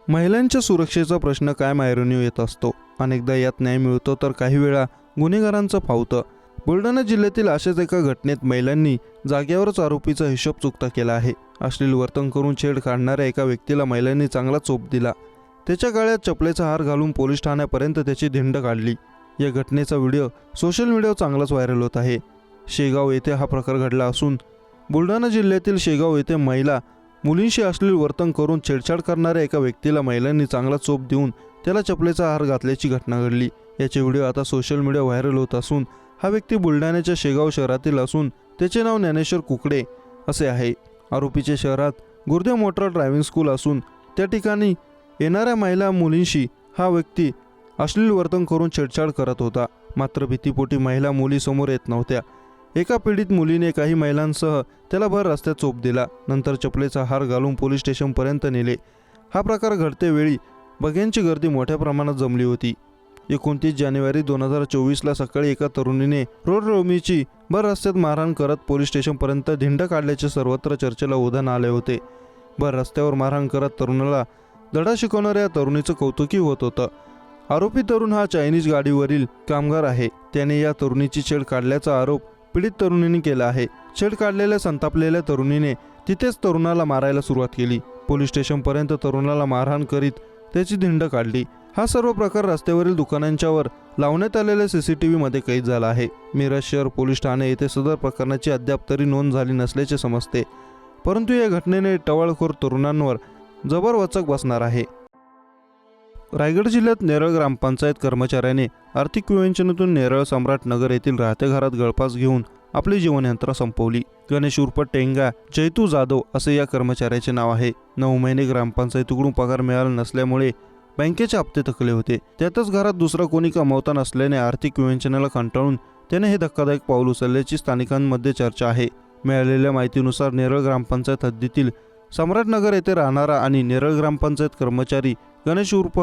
महिलांच्या सुरक्षेचा प्रश्न कायम ऐरणीवर येत असतो। अनेकदा यात न्याय मिळतो तर काही वेळा गुन्हेगारांचं फावतं। बुलढाणा जिल्ह्यातील अशाच एका घटनेत महिलांनी जागेवरच आरोपीचा हिशोब चुकता केला आहे। अश्लील वर्तन करून छेड काढणाऱ्या एका व्यक्तीला महिलांनी चांगला चोप दिला। त्याच्या गळ्यात चपलेचा हार घालून पोलीस ठाण्यापर्यंत त्याची धिंड काढली। या घटनेचा व्हिडिओ सोशल मीडियावर चांगलाच व्हायरल होत आहे। शेगाव येथे हा प्रकार घडला असून बुलढाणा जिल्ह्यातील शेगाव येथे महिला मुलींशी अश्लील वर्तन करून छेडछाड करणाऱ्या एका व्यक्तीला महिलांनी चांगला चोप देऊन त्याला चपलेचा हार घातल्याची घटना घडली। याचे व्हिडिओ आता सोशल मीडिया व्हायरल होत असून हा व्यक्ती बुलढाण्याच्या शेगाव शहरातील असून त्याचे नाव ज्ञानेश्वर कुकडे असे आहे। आरोपीचे शहरात गुर्दे मोटर ड्रायव्हिंग स्कूल असून त्या ठिकाणी येणाऱ्या महिला मुलींशी हा व्यक्ती अश्लील वर्तन करून छेडछाड करत होता। मात्र भीतीपोटी महिला मुली समोर येत नव्हत्या। एका पीडित मुलीने काही महिलांसह त्याला भर रस्त्यात चोप दिला, नंतर चपलेचा हार घालून पोलीस स्टेशनपर्यंत नेले। हा प्रकार घडतेवेळी बघ्यांची गर्दी मोठ्या प्रमाणात जमली होती। 29 जानेवारी 2024ला सकाळी एका तरुणीने रोड रोमीची भर रस्त्यात मारहाण करत पोलीस स्टेशनपर्यंत धिंड काढल्याचे सर्वत्र चर्चेला उधाण आले होते। भर रस्त्यावर मारहाण करत तरुणाला धडा शिकवणाऱ्या तरुणीचं कौतुकी होत होतं। आरोपी तरुण हा चायनीज गाडीवरील कामगार आहे। त्याने या तरुणीची छेड काढल्याचा आरोप पीडित तरुणीने केला आहे। छेड काढलेल्या संतापलेल्या तरुणीने तिथेच तरुणाला मारायला सुरुवात केली। पोलीस स्टेशनपर्यंत तरुणाला मारहाण करीत त्याची धिंड काढली। हा सर्व प्रकार रस्त्यावरील दुकानांच्यावर लावण्यात आलेल्या CCTV मध्ये कैद झाला आहे। मिरज शहर पोलीस ठाणे येथे सदर प्रकरणाची अद्याप तरी नोंद झाली नसल्याचे समजते, परंतु या घटनेने टवाळखोर तरुणांवर जबर वचक बसणार आहे। रायगड जिल्ह्यात नेरळ ग्रामपंचायत कर्मचाऱ्याने आर्थिक विवंचनेतून नेरळ सम्राट नगर येथील राहत्या घरात गळफास घेऊन आपली जीवनयात्रा संपवली। गणेश उर्फ टेंगा जैतू जाधव असे या कर्मचाऱ्याचे नाव आहे। 9 महिने ग्रामपंचायतीकडून पगार मिळाला नसल्यामुळे बँकेचे हप्ते थकले होते। त्यातच घरात दुसरा कोणी कमावता नसल्याने आर्थिक विवंचनेला कंटाळून त्याने हे धक्कादायक पाऊल उचलल्याची स्थानिकांमध्ये चर्चा आहे। मिळालेल्या माहितीनुसार नेरळ ग्रामपंचायत हद्दीतील सम्राटनगर येथे राहणारा आणि नेरळ ग्रामपंचायत कर्मचारी गणेश उर्फ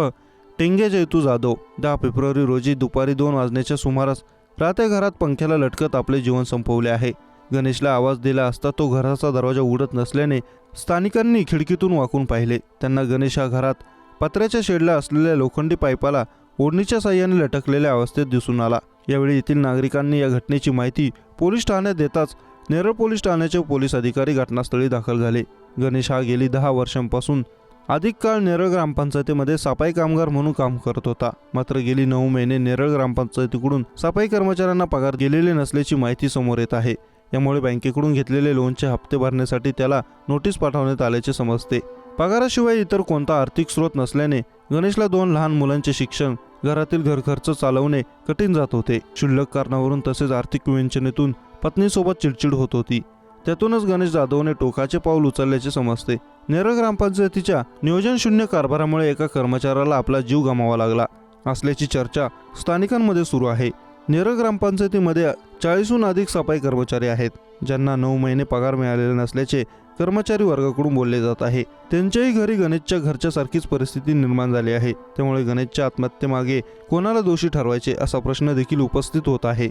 टेंगे जैतू जाधव 10 फेब्रुवारी रोजी दुपारी 2 वाजण्याच्या सुमारास राहत्या घरात पंख्याला लटकत आपले जीवन संपवले आहे। गणेशला आवाज दिला असता तो घराचा दरवाजा उघडत नसल्याने स्थानिकांनी खिडकीतून वाकून पाहिले। त्यांना गणेश हा घरात पत्र्याच्या शेडला असलेल्या लोखंडी पाईपाला ओढणीच्या साह्याने लटकलेल्या अवस्थेत दिसून आला। यावेळी येथील नागरिकांनी या घटनेची माहिती पोलीस ठाण्यात देताच नेरळ पोलीस ठाण्याचे पोलीस अधिकारी घटनास्थळी दाखल झाले। गणेश हा गेली 10 वर्षांपासून अधिक काळ नेरळ ग्रामपंचायतीमध्ये सफाई कामगार म्हणून काम करत होता। मात्र गेली 9 महिने नेरळ ग्रामपंचायतीकडून सफाई कर्मचाऱ्यांना पगार गेलेले नसल्याची माहिती समोर येत आहे। यामुळे बँकेकडून घेतलेले लोनचे हप्ते भरण्यासाठी त्याला नोटीस पाठवण्यात आल्याचे समजते। पगाराशिवाय इतर कोणता आर्थिक स्रोत नसल्याने गणेशला 2 लहान मुलांचे शिक्षण, घरातील घरखर्च चालवणे कठीण जात होते। क्षुल्लक कारणावरून तसेच आर्थिक विवंचनेतून पत्नीसोबत चिडचिड होत होती। त्यातूनच गणेश जाधवने टोकाचे पाऊल उचलल्याचे समजते। नेरळ ग्रामपंचायतीच्या नियोजन शून्य कारभारामुळे एका कर्मचाऱ्याला आपला जीव गमावा लागला असल्याची चर्चा स्थानिकांमध्ये सुरू आहे। नेरळ ग्रामपंचायतीमध्ये 40हून अधिक सफाई कर्मचारी आहेत, ज्यांना 9 महिने पगार मिळालेला नसल्याचे कर्मचारी वर्गाकडून बोलले जात आहे। त्यांच्याही घरी गणेशच्या घरच्या सारखीच परिस्थिती निर्माण झाली आहे। त्यामुळे गणेशच्या आत्महत्येमागे कोणाला दोषी ठरवायचे असा प्रश्न देखील उपस्थित होत आहे।